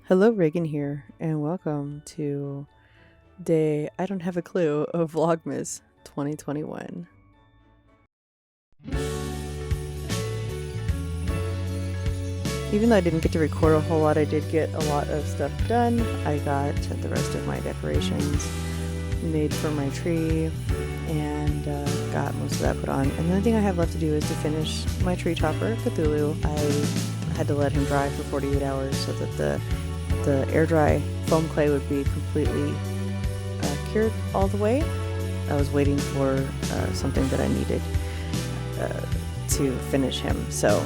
Hello, Ragen here, and welcome to day I don't have a clue of Vlogmas 2021. Even though I didn't get to record a whole lot, I did get a lot of stuff done. I got the rest of my decorations made for my tree and got most of that put on. And the only thing I have left to do is to finish my tree topper, Cthulhu. I had to let him dry for 48 hours so that the air dry foam clay would be completely cured all the way. I was waiting for something that I needed to finish him. So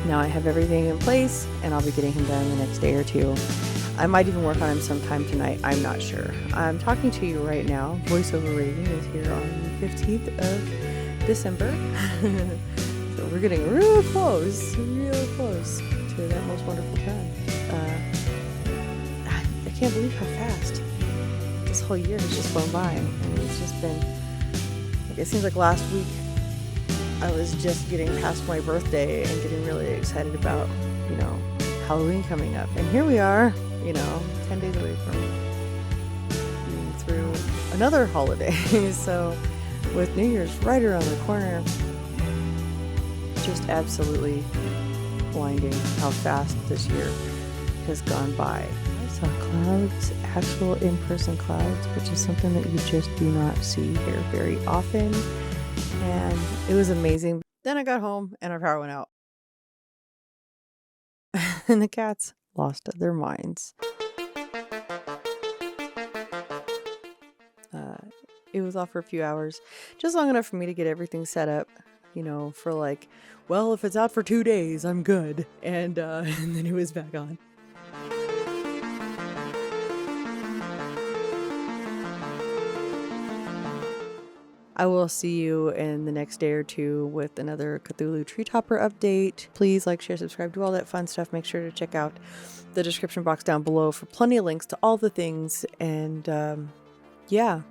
now I have everything in place and I'll be getting him done the next day or two. I might even work on him sometime tonight. I'm not sure. I'm talking to you right now. Voiceover Raven is here on the 15th of December. So we're getting real close to that most wonderful time. I can't believe how fast this whole year has just flown by. I mean, it's just been, like, it seems like last week I was just getting past my birthday and getting really excited about, Halloween coming up. And here we are, 10 days away from being through another holiday. So with New Year's right around the corner, just absolutely blinding how fast this year has gone by. I saw clouds, actual in-person clouds, which is something that you just do not see here very often. And it was amazing. Then I got home and our power went out. And the cats lost their minds. It was off for a few hours, just long enough for me to get everything set up, for like, well, if it's out for 2 days, I'm good. And then it was back on. I will see you in the next day or two with another Cthulhu tree topper update. Please like, share, subscribe, do all that fun stuff. Make sure to check out the description box down below for plenty of links to all the things. And yeah.